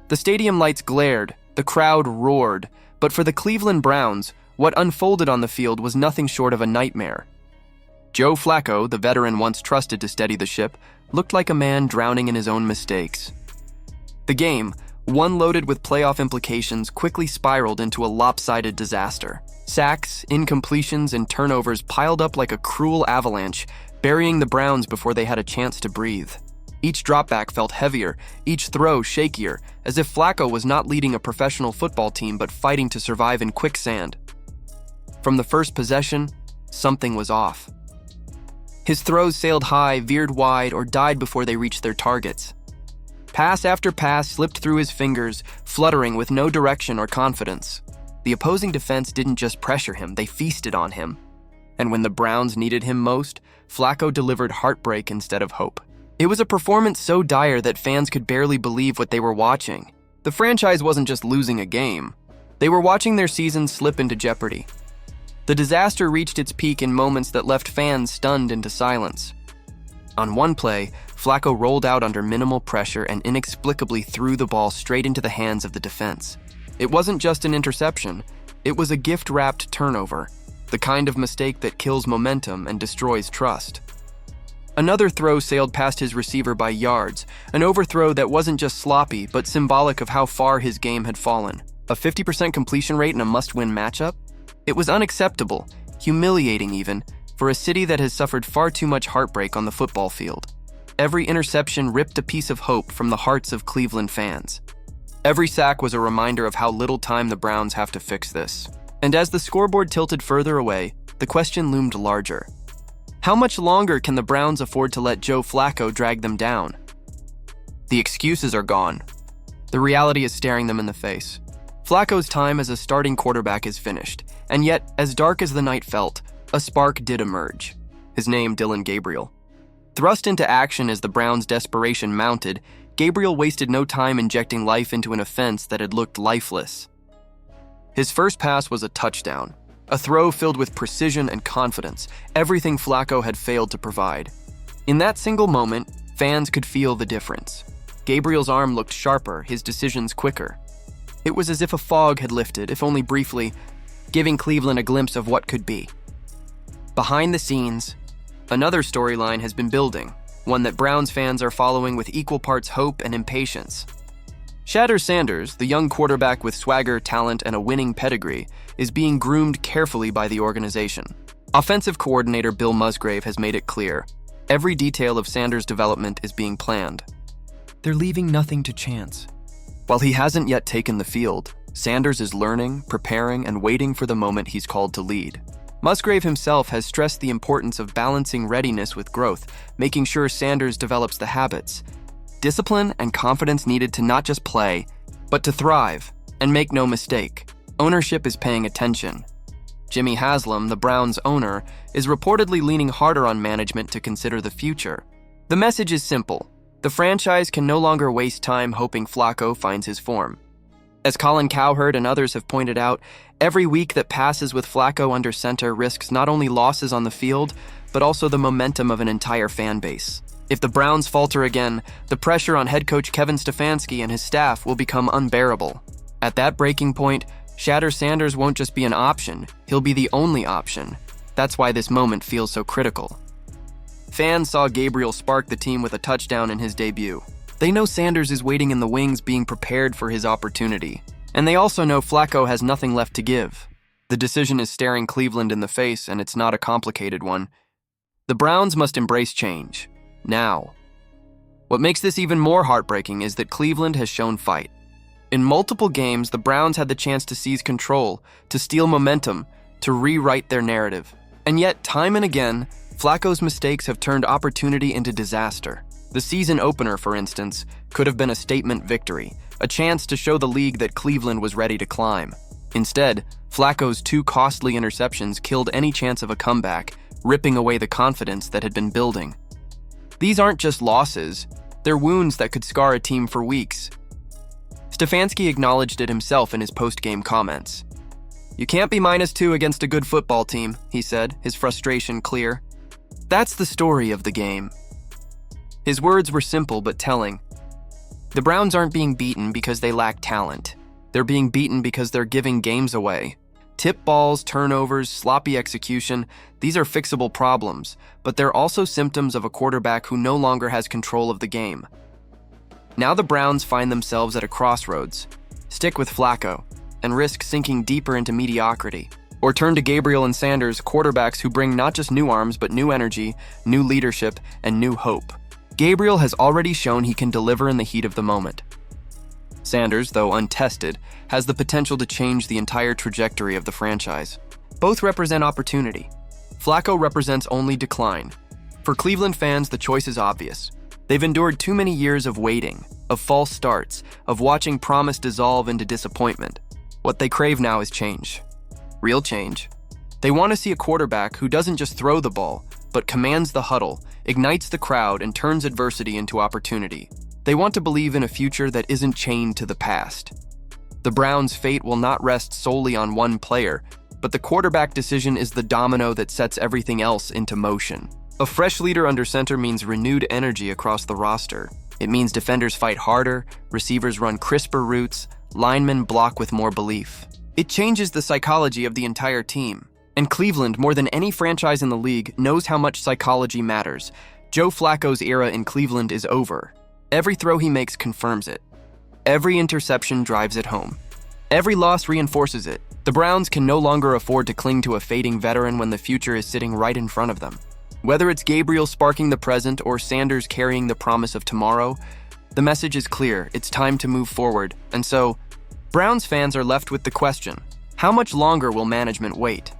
The stadium lights glared, the crowd roared, but for the Cleveland Browns, what unfolded on the field was nothing short of a nightmare. Joe Flacco, the veteran once trusted to steady the ship, looked like a man drowning in his own mistakes. The game, one loaded with playoff implications, quickly spiraled into a lopsided disaster. Sacks, incompletions, and turnovers piled up like a cruel avalanche, burying the Browns before they had a chance to breathe. Each dropback felt heavier, each throw shakier, as if Flacco was not leading a professional football team but fighting to survive in quicksand. From the first possession, something was off. His throws sailed high, veered wide, or died before they reached their targets. Pass after pass slipped through his fingers, fluttering with no direction or confidence. The opposing defense didn't just pressure him, they feasted on him. And when the Browns needed him most, Flacco delivered heartbreak instead of hope. It was a performance so dire that fans could barely believe what they were watching. The franchise wasn't just losing a game. They were watching their season slip into jeopardy. The disaster reached its peak in moments that left fans stunned into silence. On one play, Flacco rolled out under minimal pressure and inexplicably threw the ball straight into the hands of the defense. It wasn't just an interception, it was a gift-wrapped turnover, the kind of mistake that kills momentum and destroys trust. Another throw sailed past his receiver by yards, an overthrow that wasn't just sloppy but symbolic of how far his game had fallen. A 50% completion rate in a must-win matchup? It was unacceptable, humiliating even, for a city that has suffered far too much heartbreak on the football field. Every interception ripped a piece of hope from the hearts of Cleveland fans. Every sack was a reminder of how little time the Browns have to fix this. And as the scoreboard tilted further away, the question loomed larger. How much longer can the Browns afford to let Joe Flacco drag them down? The excuses are gone. The reality is staring them in the face. Flacco's time as a starting quarterback is finished, and yet, as dark as the night felt, a spark did emerge. His name, Dillon Gabriel. Thrust into action as the Browns' desperation mounted, Gabriel wasted no time injecting life into an offense that had looked lifeless. His first pass was a touchdown, a throw filled with precision and confidence, everything Flacco had failed to provide. In that single moment, fans could feel the difference. Gabriel's arm looked sharper, his decisions quicker. It was as if a fog had lifted, if only briefly, giving Cleveland a glimpse of what could be. Behind the scenes, another storyline has been building, one that Browns fans are following with equal parts hope and impatience. Shedeur Sanders, the young quarterback with swagger, talent, and a winning pedigree, is being groomed carefully by the organization. Offensive coordinator Bill Musgrave has made it clear, every detail of Sanders' development is being planned. They're leaving nothing to chance. While he hasn't yet taken the field, Sanders is learning, preparing, and waiting for the moment he's called to lead. Musgrave himself has stressed the importance of balancing readiness with growth, making sure Sanders develops the habits, discipline, and confidence needed to not just play, but to thrive. And make no mistake, ownership is paying attention. Jimmy Haslam, the Browns' owner, is reportedly leaning harder on management to consider the future. The message is simple. The franchise can no longer waste time hoping Flacco finds his form. As Colin Cowherd and others have pointed out, every week that passes with Flacco under center risks not only losses on the field, but also the momentum of an entire fan base. If the Browns falter again, the pressure on head coach Kevin Stefanski and his staff will become unbearable. At that breaking point, Shedeur Sanders won't just be an option, he'll be the only option. That's why this moment feels so critical. Fans saw Gabriel spark the team with a touchdown in his debut. They know Sanders is waiting in the wings being prepared for his opportunity. And they also know Flacco has nothing left to give. The decision is staring Cleveland in the face, and it's not a complicated one. The Browns must embrace change. Now. What makes this even more heartbreaking is that Cleveland has shown fight. In multiple games, the Browns had the chance to seize control, to steal momentum, to rewrite their narrative. And yet, time and again, Flacco's mistakes have turned opportunity into disaster. The season opener, for instance, could have been a statement victory, a chance to show the league that Cleveland was ready to climb. Instead, Flacco's 2 costly interceptions killed any chance of a comeback, ripping away the confidence that had been building. These aren't just losses, they're wounds that could scar a team for weeks. Stefanski acknowledged it himself in his post-game comments. "You can't be -2 against a good football team," he said, his frustration clear. That's the story of the game. His words were simple but telling. The Browns aren't being beaten because they lack talent. They're being beaten because they're giving games away. Tip balls, turnovers, sloppy execution, these are fixable problems, but they're also symptoms of a quarterback who no longer has control of the game. Now the Browns find themselves at a crossroads. Stick with Flacco and risk sinking deeper into mediocrity, or turn to Gabriel and Sanders, quarterbacks who bring not just new arms but new energy, new leadership, and new hope. Gabriel has already shown he can deliver in the heat of the moment. Sanders, though untested, has the potential to change the entire trajectory of the franchise. Both represent opportunity. Flacco represents only decline. For Cleveland fans, the choice is obvious. They've endured too many years of waiting, of false starts, of watching promise dissolve into disappointment. What they crave now is change. Real change. They want to see a quarterback who doesn't just throw the ball, but commands the huddle, ignites the crowd, and turns adversity into opportunity. They want to believe in a future that isn't chained to the past. The Browns' fate will not rest solely on one player, but the quarterback decision is the domino that sets everything else into motion. A fresh leader under center means renewed energy across the roster. It means defenders fight harder, receivers run crisper routes, linemen block with more belief. It changes the psychology of the entire team. And Cleveland, more than any franchise in the league, knows how much psychology matters. Joe Flacco's era in Cleveland is over. Every throw he makes confirms it. Every interception drives it home. Every loss reinforces it. The Browns can no longer afford to cling to a fading veteran when the future is sitting right in front of them. Whether it's Gabriel sparking the present or Sanders carrying the promise of tomorrow, the message is clear. It's time to move forward. And so, Browns fans are left with the question: how much longer will management wait?